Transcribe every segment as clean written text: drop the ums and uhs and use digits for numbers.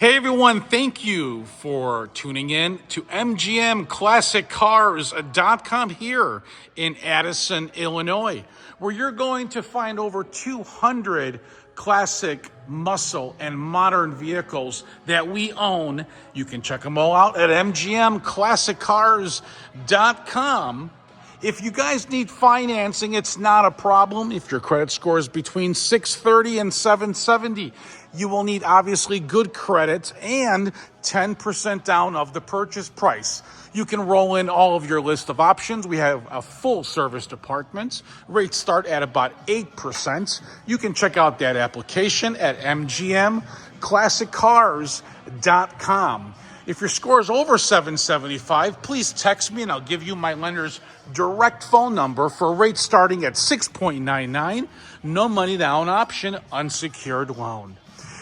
Hey everyone, thank you for tuning in to MGMClassicCars.com here in Addison, Illinois, where you're going to find over 200 classic muscle and modern vehicles that we own. You can check them all out at MGMClassicCars.com. If you guys need financing, it's not a problem. If your credit score is between 630 and 770, you will need obviously good credit and 10% down of the purchase price. You can roll in all of your list of options. We have a full service department. Rates start at about 8%. You can check out that application at MGMClassicCars.com. If your score is over 775, please text me and I'll give you my lender's direct phone number for rates starting at 6.99, no money down option, unsecured loan.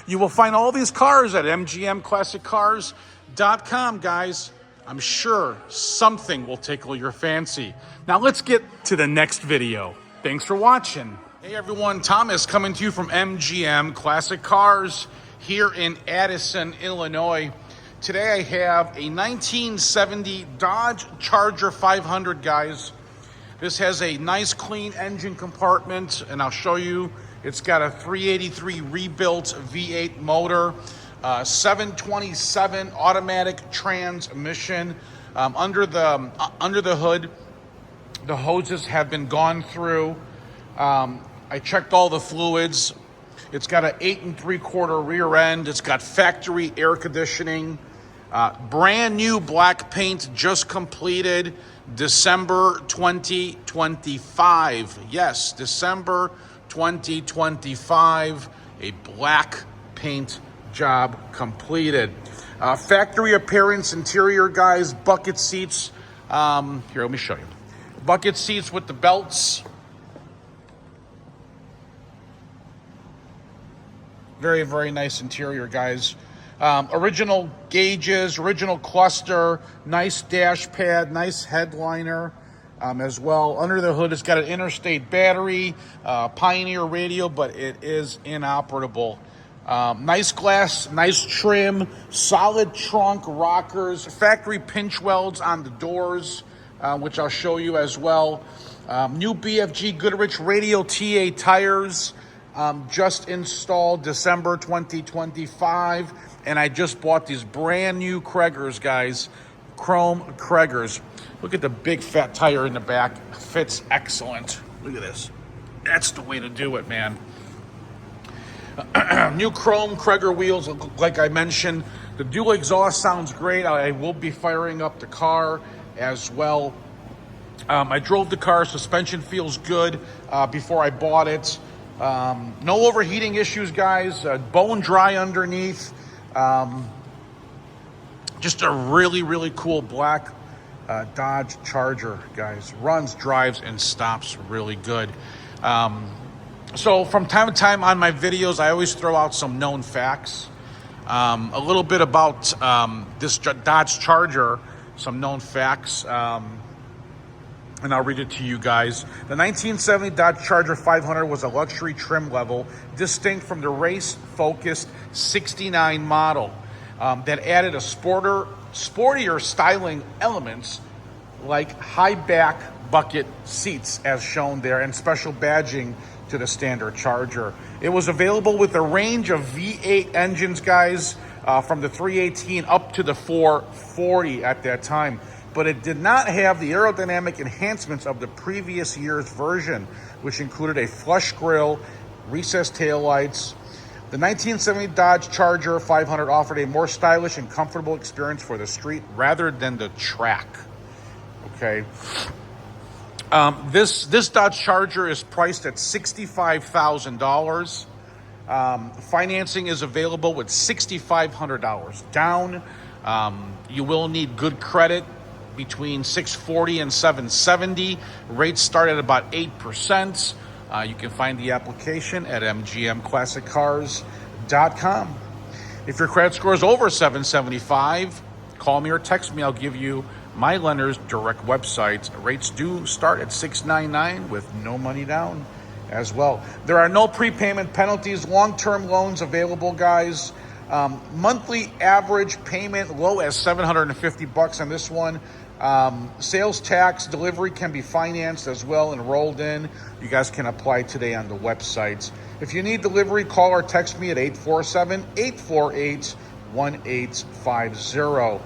You will find all these cars at MGMClassicCars.com, guys. I'm sure something will tickle your fancy. Now let's get to the next video. Thanks for watching. Hey everyone, Thomas coming to you from MGM Classic Cars here in Addison, Illinois. Today I have a 1970 Dodge Charger 500, guys. This has a nice clean engine compartment, and I'll show you. It's got a 383 rebuilt V8 motor, 727 automatic transmission. Under the hood, the hoses have been gone through. I checked all the fluids. It's got an 8 3/4 rear end. It's got factory air conditioning. Brand new black paint just completed December 2025. Yes, December 2025. A black paint job completed. Factory appearance interior, guys. Bucket seats. Here, let me show you. Bucket seats with the belts. Very, very nice interior, guys. Original gauges, original cluster, nice dash pad, nice headliner as well. Under the hood, it's got an Interstate battery, Pioneer radio, but it is inoperable. Nice glass, nice trim, solid trunk, rockers, factory pinch welds on the doors, which I'll show you as well. New BFGoodrich radial TA tires. Just installed December 2025, and I just bought these brand new Cragars, guys. Chrome Cragars. Look at the big fat tire in the back. Fits excellent. Look at this. That's the way to do it, man. New Chrome Cragar wheels, like I mentioned. The dual exhaust sounds great. I will be firing up the car as well. I drove the car. Suspension feels good before I bought it. No overheating issues, guys. Bone dry underneath. Just a really, really cool black Dodge Charger, guys. Runs, drives, and stops really good. So from time to time on my videos, I always throw out some known facts. A little bit about this Dodge Charger, some known facts. And I'll read it to you guys. The 1970 Dodge Charger 500 was a luxury trim level, distinct from the race-focused 69 model that added a sportier styling elements like high back bucket seats as shown there and special badging to the standard Charger. It was available with a range of V8 engines, guys, from the 318 up to the 440 at that time. But it did not have the aerodynamic enhancements of the previous year's version, which included a flush grille, recessed taillights. The 1970 Dodge Charger 500 offered a more stylish and comfortable experience for the street rather than the track. Okay. This Dodge Charger is priced at $65,000. Financing is available with $6,500 down. You will need good credit. Between 640 and 770. Rates start at about 8%. You can find the application at MGMClassicCars.com. If your credit score is over 775, call me or text me. I'll give you my lender's direct website. Rates do start at 699 with no money down as well. There are no prepayment penalties. Long-term loans available, guys. Monthly average payment low as $750 on this one. Sales tax delivery can be financed as well and rolled in. You guys can apply today on the websites. If you need delivery, call or text me at 847-848-1850.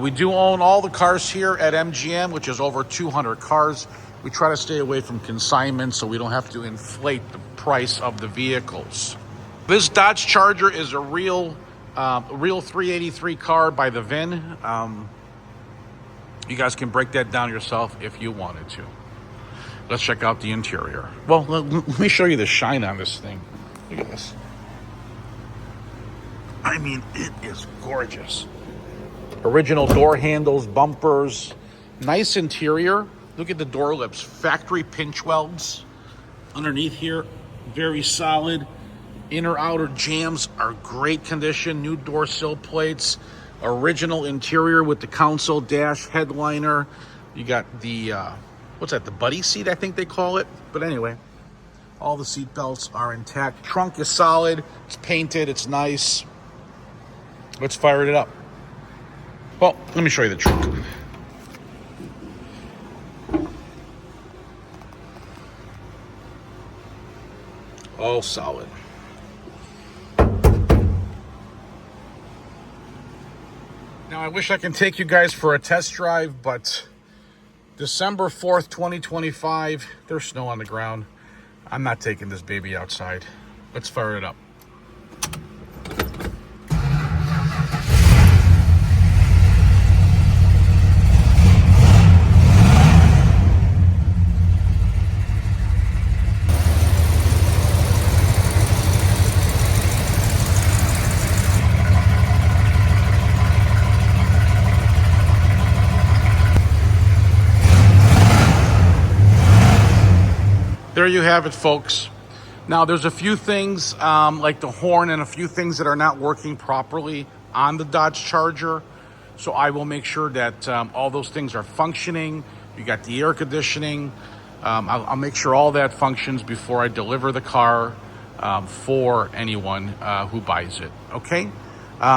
We do own all the cars here at MGM, which is over 200 cars. We try to stay away from consignment so we don't have to inflate the price of the vehicles. This Dodge Charger is a real 383 car by the VIN. You guys can break that down yourself if you wanted to. Let's check out the interior. Well, let me show you the shine on this thing. Look at this. I mean, it is gorgeous. Original door handles, bumpers, nice interior. Look at the door lips, factory pinch welds. Underneath here, very solid. Inner outer jambs are great condition. New door sill plates. Original interior with the console dash headliner. You got the, what's that, the buddy seat, I think they call it. But anyway, all the seat belts are intact. Trunk is solid. It's painted. It's nice. Let's fire it up. Well, let me show you the trunk. All solid. Now, I wish I can take you guys for a test drive, but December 4th, 2025, there's snow on the ground. I'm not taking this baby outside. Let's fire it up. There you have it, folks. Now, there's a few things like the horn and a few things that are not working properly on the Dodge Charger. So I will make sure that all those things are functioning. You got the air conditioning. I'll make sure all that functions before I deliver the car for anyone who buys it, okay?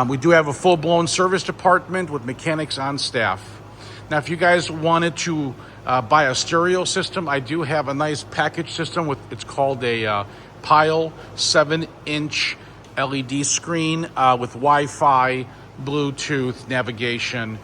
We do have a full-blown service department with mechanics on staff. Now, if you guys wanted to buy a stereo system, I do have a nice package system with, it's called a Pile 7-inch LED screen with Wi-Fi, Bluetooth, navigation,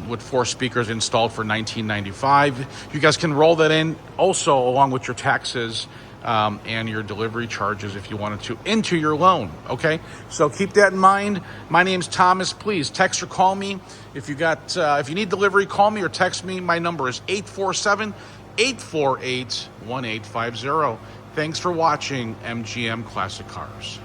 with 4 speakers installed for $19.95. You guys can roll that in also along with your taxes and your delivery charges if you wanted to into your loan, okay? So keep that in mind. My name's Thomas. Please text or call me. If you need delivery, call me or text me. My number is 847-848-1850. Thanks for watching MGM Classic Cars.